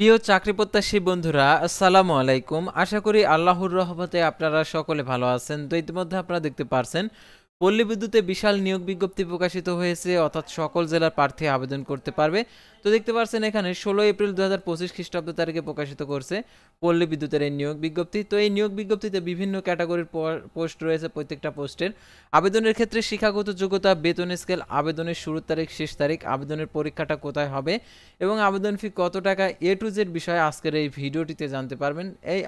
প্রিয় চাকরি প্রত্যাশী বন্ধুরা, আসসালামু আলাইকুম। আশা করি আল্লাহর রহমতে আপনারা সকলে ভালো আছেন। তো ইতিমধ্যে আপনারা দেখতে পারছেন পল্লী বিদ্যুতে বিশাল নিয়োগ বিজ্ঞপ্তি প্রকাশিত হয়েছে, অর্থাৎ সকল জেলার প্রার্থী আবেদন করতে পারবে। তো দেখতে পাচ্ছেন এখানে 16 এপ্রিল 2025 খ্রিস্টাব্দ তারিখে প্রকাশিত করছে পল্লী বিদ্যুতের এই নিয়োগ বিজ্ঞপ্তি। তো এই নিয়োগ বিজ্ঞপ্তিতে বিভিন্ন ক্যাটাগরির পোস্ট রয়েছে। প্রত্যেকটা পোস্টের আবেদনের ক্ষেত্রে শিক্ষাগত যোগ্যতা, বেতন স্কেল, আবেদনের শুরুর তারিখ, শেষ তারিখ, আবেদনের পরীক্ষাটা কোথায় হবে এবং আবেদন ফি কত টাকা, এ টু জেড বিষয়ে আজকের এই ভিডিওটিতে জানতে পারবেন।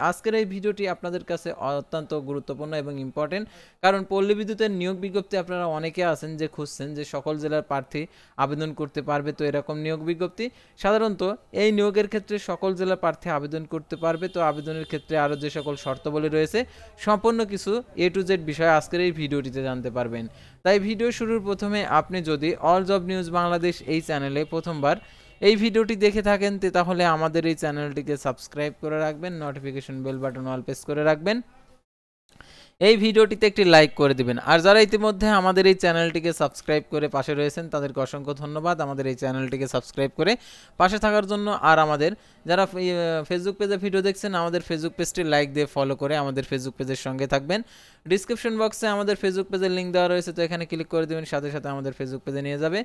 আজকের এই ভিডিওটি আপনাদের কাছে অত্যন্ত গুরুত্বপূর্ণ এবং ইম্পর্টেন্ট, কারণ পল্লী বিদ্যুতের নিয়োগ বিজ্ঞপ্তি আপনারা অনেকে আছেন যে খুঁজছেন যে সকল জেলার প্রার্থী আবেদন করতে পারবে। তো এরকম নিয়োগ বিজ্ঞপ্তি সাধারণত এই নিয়োগের ক্ষেত্রে সকল জেলার প্রার্থী আবেদন করতে পারবে। তো আবেদনের ক্ষেত্রে আরও যে সকল শর্তাবলী রয়েছে সম্পূর্ণ কিছু এ টু জেড বিষয়ে আজকের এই ভিডিওটিতে জানতে পারবেন। তাই ভিডিও শুরুর প্রথমে আপনি যদি অল জব নিউজ বাংলাদেশ এই চ্যানেলে প্রথমবার এই ভিডিওটি দেখে থাকেন তাহলে আমাদের এই চ্যানেলটিকে সাবস্ক্রাইব করে রাখবেন, notification bell button all press করে রাখবেন, এই ভিডিওটিতে একটি লাইক করে দিবেন। আর যারা ইতিমধ্যে আমাদের এই চ্যানেলটিকে সাবস্ক্রাইব করে পাশে রয়েছেন তাদেরকে অসংখ্য ধন্যবাদ আমাদের এই চ্যানেলটিকে সাবস্ক্রাইব করে পাশে থাকার জন্য। আর আমাদের যারা ফেসবুক পেজে ভিডিও দেখছেন আমাদের ফেসবুক পেজটি লাইক দিয়ে ফলো করে আমাদের ফেসবুক পেজের সঙ্গে থাকবেন। ডিসক্রিপশন বক্সে আমাদের ফেসবুক পেজের লিঙ্ক দেওয়া রয়েছে, তো এখানে ক্লিক করে দেবেন, সাথে সাথে আমাদের ফেসবুক পেজে নিয়ে যাবে।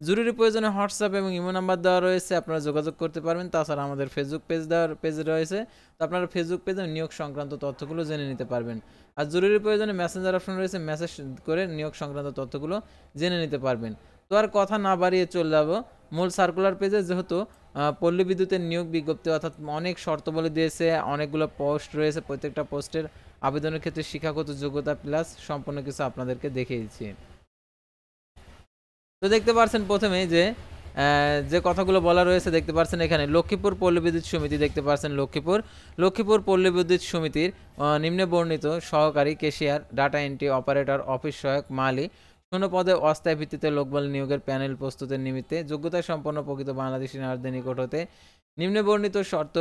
জরুরি প্রয়োজনে হোয়াটসঅ্যাপ এবং ইমো নাম্বার দেওয়া রয়েছে, আপনারা যোগাযোগ করতে পারবেন। তাছাড়া আমাদের ফেসবুক পেজ রয়েছে, তো আপনারা ফেসবুক পেজে নিয়োগ সংক্রান্ত তথ্যগুলো জেনে নিতে পারবেন। আর জরুরি প্রয়োজনে মেসেঞ্জার অপশন রয়েছে, মেসেজ করে নিয়োগ সংক্রান্ত তথ্যগুলো জেনে নিতে পারবেন। তো আর কথা না বাড়িয়ে চলে যাব মূল সার্কুলার পেজে। যেহেতু পল্লী বিদ্যুতের নিয়োগ বিজ্ঞপ্তি অর্থাৎ অনেক শর্তাবলী দিয়েছে, অনেকগুলো পোস্ট রয়েছে, প্রত্যেকটা পোস্টের আবেদনের ক্ষেত্রে শিক্ষাগত যোগ্যতা প্লাস সম্পূর্ণ কিছু আপনাদেরকে দেখিয়েছি। তো দেখতে পাচ্ছেন প্রথমে যে কথাগুলো বলা রয়েছে, দেখতে পাচ্ছেন এখানে লক্ষ্মীপুর পল্লী বিদ্যুৎ সমিতি, দেখতে পাচ্ছেন লক্ষ্মীপুর পল্লী বিদ্যুৎ সমিতির নিম্নে বর্ণিত সহকারী, cashier, data entry operator, office সহায়ক, মালি, শূন্য পদে অস্থায়ী ভিত্তিতে লোকবল নিয়োগের প্যানেল প্রস্তুতের নিমিত্তে যোগ্যতা সম্পন্ন প্রকৃত বাংলাদেশি নাগরিকদের নিকট হতে নিম্নে বর্ণিত শর্ত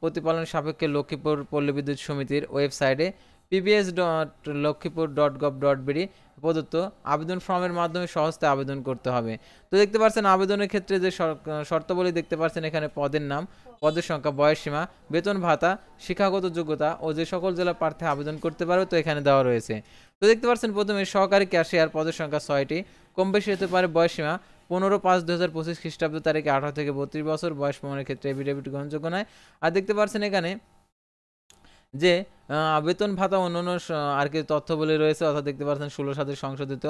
প্রতিপালন সাপেক্ষে লক্ষ্মীপুর পল্লী বিদ্যুৎ সমিতির ওয়েবসাইটে pbs.লক্ষ্মীপুর.gov.bd প্রদত্ত আবেদন ফর্মের মাধ্যমে সহজে আবেদন করতে হবে। তো দেখতে পাচ্ছেন আবেদনের ক্ষেত্রে যে শর্তাবলী দেখতে পাচ্ছেন এখানে পদের নাম, পদের সংখ্যা, বয়সসীমা, বেতন ভাতা, শিক্ষাগত যোগ্যতা ও যে সকল জেলা প্রার্থী আবেদন করতে পারবে তো এখানে দেওয়া রয়েছে। তো দেখতে পাচ্ছেন প্রথমে সহকারী ক্যাশিয়ার, পদের সংখ্যা 6টি, কম বেশি হতে পারে। বয়সসীমা 15/5/2025 খ্রিস্টাব্দ তারিখে 18 থেকে 32 বছর, বয়স প্রমাণের ক্ষেত্রে এফিডেভিট গ্রহণযোগ্য নয়। আর দেখতে পাচ্ছেন এখানে যে বেতন ভাতা অন্যান্য আর কি তথ্যবলী রয়েছে, অর্থাৎ দেখতে পাচ্ছেন 16 সালের সংশোধিত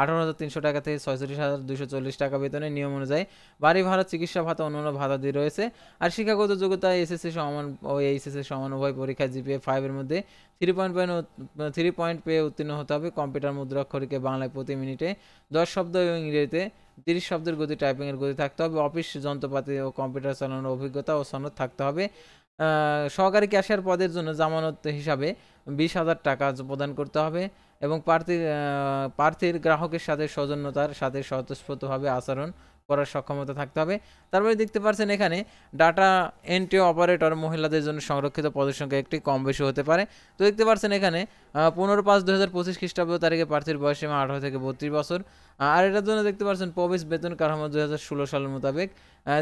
18,300 টাকা থেকে 46,240 টাকা বেতনের নিয়ম অনুযায়ী বাড়ি ভাড়া, চিকিৎসা ভাতা, অন্যান্য ভাতা দিয়ে রয়েছে। আর শিক্ষাগত যোগ্যতা এসএসসি সমান ও এইচএসসি সমান উভয় পরীক্ষায় জিপিএ 5 এর মধ্যে 3 পয়েন্ট পেয়ে উত্তীর্ণ হতে হবে। কম্পিউটার মুদ্রাক্ষরিকে বাংলায় প্রতি মিনিটে 10 শব্দ এবং ইংরেজিতে 30 শব্দের গতি টাইপিংয়ের গতি থাকতে হবে। অফিস যন্ত্রপাতি ও কম্পিউটার চালানোর অভিজ্ঞতা ও সনদ থাকতে হবে। সহকারী ক্যাশিয়ার পদের জন্য জামানত হিসাবে 20,000 টাকা প্রদান করতে হবে এবং প্রার্থীর গ্রাহকের সাথে সৌজন্যতার সাথে স্বতঃস্ফূর্তভাবে আচরণ করার সক্ষমতা থাকতে হবে। তারপরে দেখতে পাচ্ছেন এখানে ডাটা এন্ট্রি অপারেটর মহিলাদের জন্য সংরক্ষিত পদের সংখ্যা একটি, কম বেশি হতে পারে। তো দেখতে পাচ্ছেন এখানে 15/5/2025 খ্রিস্টাব্দ তারিখে প্রার্থীর বয়সসীমা 18 থেকে 32 বছর। আর এটার জন্য দেখতে পাচ্ছেন প্রবেশ বেতন কাঠামো 2016 সালের মোতাবেক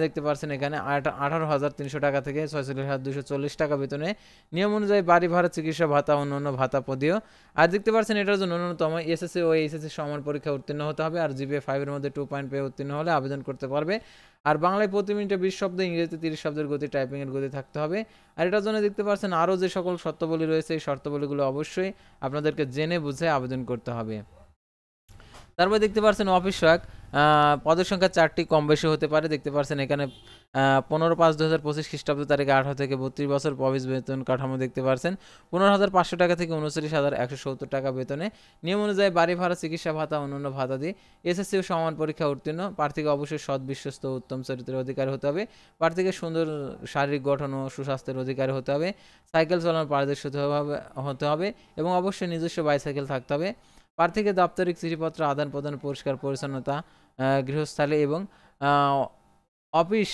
দেখতে পাচ্ছেন এখানে 18,300 টাকা থেকে 46,240 টাকা বেতনে নিয়ম অনুযায়ী বাড়ি ভাড়া, চিকিৎসা ভাতা, অন্যান্য ভাতা পদীয়। আর দেখতে পাচ্ছেন এটার জন্য ন্যূনতম এসএসসি ও এইচএসসি সমান পরীক্ষা উত্তীর্ণ হতে হবে। আর জিপিএ 5 এর মধ্যে 2 পয়েন্ট পেয়ে উত্তীর্ণ হলে আবেদন করতে পারবে। আর বাংলায় প্রতি মিনিটে 20 শব্দ, ইংরেজিতে 30 শব্দের গতি টাইপিংয়ের গতি থাকতে হবে। আর এটার জন্য দেখতে পাচ্ছেন আরও যে সকল শর্তাবলী রয়েছে এই শর্তাবলীগুলো অবশ্যই আপনাদেরকে জেনে বুঝে আবেদন করতে হবে। তারপরে দেখতে পাচ্ছেন অফিস সহায়ক, পদের সংখ্যা 4টি, কম বেশি হতে পারে। দেখতে পাচ্ছেন এখানে 15/5/2025 খ্রিস্টাব্দ তারিখে 18 থেকে 32 বছর, প্রবেশ বেতন কাঠামো দেখতে পাচ্ছেন 15,500 টাকা থেকে 29,170 টাকা বেতনে নিয়ম অনুযায়ী বাড়ি ভাড়া, চিকিৎসা ভাতা, অন্যান্য ভাতা দিয়ে এসএসসি ও সমান পরীক্ষা উত্তীর্ণ। প্রার্থীকে অবশ্যই সৎ, বিশ্বস্ত, উত্তম চরিত্রের অধিকারী হতে হবে। প্রার্থীকে সুন্দর শারীরিক গঠন ও সুস্বাস্থ্যের অধিকারী হতে হবে। সাইকেল চালানোর পারদর্শী হতে হবে এবং অবশ্যই নিজস্ব বাইসাইকেল থাকতে হবে। প্রার্থীকে দাপ্তরিক চিঠিপত্র আদান প্রদান, পরিষ্কার পরিচ্ছন্নতা, গৃহস্থালী এবং অফিস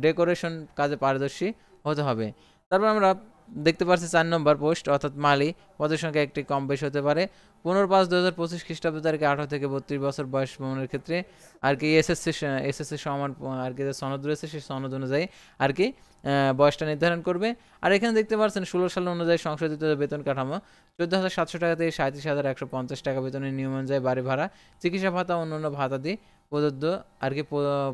ডেকোরেশন কাজে পারদর্শী হতে হবে। তারপর আমরা দেখতে পাচ্ছি 4 নম্বর পোস্ট অর্থাৎ মালি, পদের সংখ্যা একটি কম বেশি হতে পারে। 15/5/2025 খ্রিস্টাব্দ তারিখে 18 থেকে 32 বছর বয়স ভ্রমণের ক্ষেত্রে আর কি এসএসসি সমান আর কি যে সনদ রয়েছে সেই সনদ অনুযায়ী আর কি বয়সটা নির্ধারণ করবে। আর এখানে দেখতে পাচ্ছেন 16 সাল অনুযায়ী সংশোধিত বেতন কাঠামো 14,700 টাকা থেকে 37,150 টাকা বেতনের নিয়ম অনুযায়ী বাড়ি ভাড়া, চিকিৎসা ভাতা, অন্যান্য ভাতা দিয়ে প্রদত্ত আর কি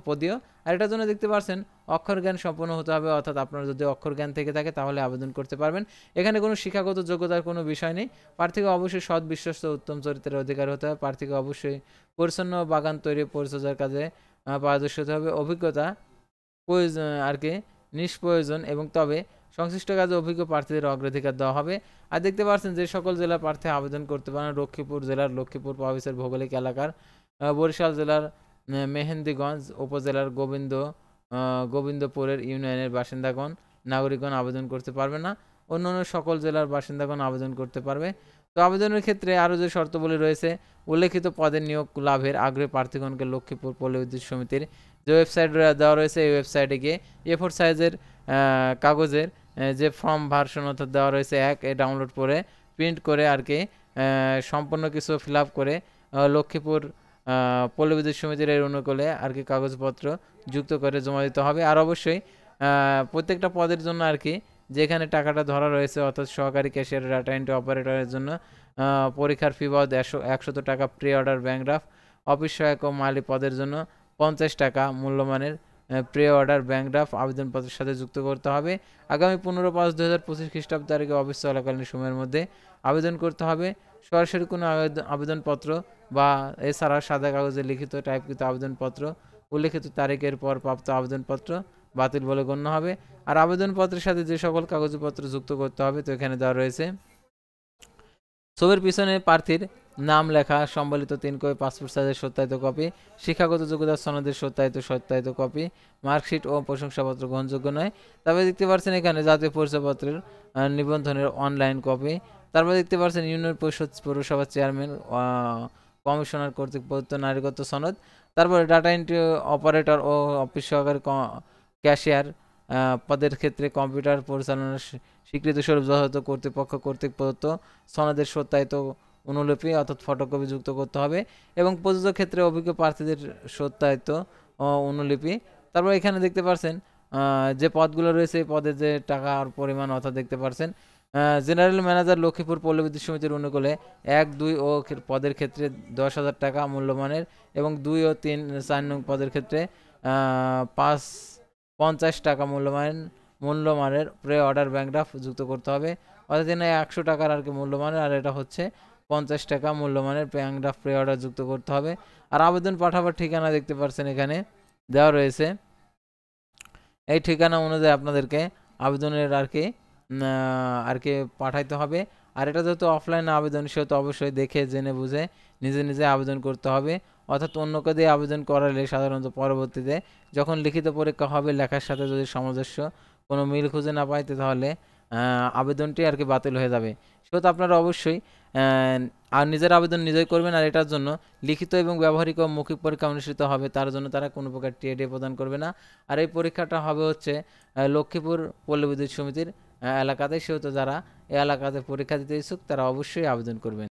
পদীয়। আর এটার জন্য দেখতে পাচ্ছেন অক্ষর জ্ঞান সম্পন্ন হতে হবে, অর্থাৎ আপনার যদি অক্ষর জ্ঞান থেকে থাকে তাহলে আবেদন করতে পারবেন। এখানে কোনো শিক্ষাগত যোগ্যতার কোনো বিষয় নেই। প্রার্থীকে অবশ্যই সৎ, বিশ্বস্ত, উত্তম চরিত্রের অধিকার হতে হবে। প্রার্থীকে অবশ্যই পরিচ্ছন্ন বাগান তৈরি পরিচর্যার কাজে পারদর্শী হতে হবে। অভিজ্ঞতা প্রয়োজন আর কি নিষ্প্রয়োজন এবং তবে সংশ্লিষ্ট কাজে অভিজ্ঞ প্রার্থীদের অগ্রাধিকার দেওয়া হবে। আর দেখতে পাচ্ছেন যে সকল জেলার প্রার্থী আবেদন করতে পারেন। লক্ষ্মীপুর জেলার লক্ষ্মীপুর প্রভিন্সের ভৌগোলিক এলাকার, বরিশাল জেলার মেহেন্দিগঞ্জ উপজেলার গোবিন্দপুরের ইউনিয়নের বাসিন্দাগণ নাগরিকগণ আবেদন করতে পারবে না। অন্যান্য সকল জেলার বাসিন্দাগণ আবেদন করতে পারবে। তো আবেদনের ক্ষেত্রে আরও যে শর্তাবলী রয়েছে, উল্লেখিত পদের নিয়োগ লাভের আগ্রহী প্রার্থীগণকে লক্ষ্মীপুর পল্লী বিদ্যুৎ সমিতির যে ওয়েবসাইট দেওয়া রয়েছে এই ওয়েবসাইটে গিয়ে A4 সাইজের কাগজের যে ফর্ম ভার্সন অর্থাৎ দেওয়া রয়েছে ডাউনলোড করে প্রিন্ট করে আর কি সম্পূর্ণ কিছু ফিল আপ করে লক্ষ্মীপুর পল্লী বিদ্যুৎ সমিতির এর অনুকূলে আর কি কাগজপত্র যুক্ত করে জমা দিতে হবে। আর অবশ্যই প্রত্যেকটা পদের জন্য আর কি যেখানে টাকাটা ধরা রয়েছে অর্থাৎ সহকারী ক্যাশিয়ার, ডাটা এন্ট্রি অপারেটরের জন্য পরীক্ষার ফি বাবদ 100 টাকা, pre order bank draft, office সহায়ক ও মালি পদের জন্য 50 টাকা মূল্যমানের প্রি অর্ডার ব্যাংক ড্রাফট আবেদনপত্রের সাথে যুক্ত করতে হবে। আগামী 15/5/2025 খ্রিস্টাব্দ তারিখে অফিস চলাকালীন সময়ের মধ্যে আবেদন করতে হবে। সরাসরি কোনো আবেদনপত্র বা এছাড়া সাদা কাগজে লিখিত টাইপকৃত আবেদনপত্র উল্লেখিত তারিখের পর প্রাপ্ত আবেদনপত্র বাতিল বলে গণ্য হবে। আর আবেদনপত্রের সাথে যে সকল কাগজপত্র যুক্ত করতে হবে তো এখানে দেওয়া রয়েছে। ছবির পিছনে প্রার্থীর নাম লেখা সম্বলিত 3 কপি পাসপোর্ট সাইজের সত্যায়িত কপি, শিক্ষাগত যোগ্যতার সনদের সত্যায়িত কপি, মার্কশিট ও প্রশংসাপত্র গ্রহণযোগ্য নয়। তারপরে দেখতে পাচ্ছেন এখানে জাতীয় পরিচয়পত্রের নিবন্ধনের অনলাইন কপি। তারপরে দেখতে পাচ্ছেন ইউনিয়ন পরিষদ, পৌরসভার চেয়ারম্যান, কমিশনার কর্তৃক প্রদত্ত নাগরিকত্ব সনদ। তারপরে ডাটা এন্ট্রি অপারেটর ও অফিস সহকারী ক্যাশিয়ার পদের ক্ষেত্রে কম্পিউটার পরিচালনার স্বীকৃতি স্বরূপ যথাযথ কর্তৃপক্ষ কর্তৃক প্রদত্ত সনদের সত্যায়িত অনুলিপি অর্থাৎ ফটোকপি যুক্ত করতে হবে এবং প্রযোজ্য ক্ষেত্রে অভিজ্ঞ প্রার্থীদের সত্যায়িত অনুলিপি। তারপর এখানে দেখতে পাচ্ছেন যে পদগুলো রয়েছে এই পদের যে টাকার পরিমাণ অর্থাৎ দেখতে পাচ্ছেন জেনারেল ম্যানেজার লক্ষ্মীপুর পল্লী বিদ্যুৎ সমিতির অনুকূলে 1, 2 ও পদের ক্ষেত্রে 10,000 টাকা মূল্যমানের এবং 2 ও 3, 4 নং পদের ক্ষেত্রে 50 টাকা মূল্যমানের প্রি অর্ডার ব্যাংক ড্রাফট যুক্ত করতে হবে। অর্থাৎ এখানে 100 টাকার আর কি মূল্যমানের, আর এটা হচ্ছে 50 টাকা মূল্যমানের ব্যাংক ড্রাফট প্রি অর্ডার যুক্ত করতে হবে। আর আবেদন পাঠাবার ঠিকানা দেখতে পাচ্ছেন এখানে দেওয়া রয়েছে। এই ঠিকানা অনুযায়ী আপনাদেরকে আবেদনের আর কি পাঠাইতে হবে। আর এটা যেহেতু অফলাইন আবেদন সেহেতু অবশ্যই দেখে জেনে বুঝে নিজে নিজে আবেদন করতে হবে। অর্থাৎ অন্যকে দিয়ে আবেদন করালে সাধারণত পরবর্তীতে যখন লিখিত পরীক্ষা হবে লেখার সাথে যদি সামঞ্জস্য কোনো মিল খুঁজে না পাইতে তাহলে আবেদনটি আর কি বাতিল হয়ে যাবে। সেহেতু আপনারা অবশ্যই আর নিজের আবেদন নিজেই করবেন। আর এটার জন্য লিখিত এবং ব্যবহারিক ও মৌখিক পরীক্ষা অনুষ্ঠিত হবে, তার জন্য তারা কোনো প্রকার টিএডি প্রদান করবে না। আর এই পরীক্ষাটা হবে হচ্ছে লক্ষ্মীপুর পল্লী বিদ্যুৎ সমিতির এলাকাতে। সেহেতু যারা এই এলাকাতে পরীক্ষা দিতে ইচ্ছুক তারা অবশ্যই আবেদন করবেন।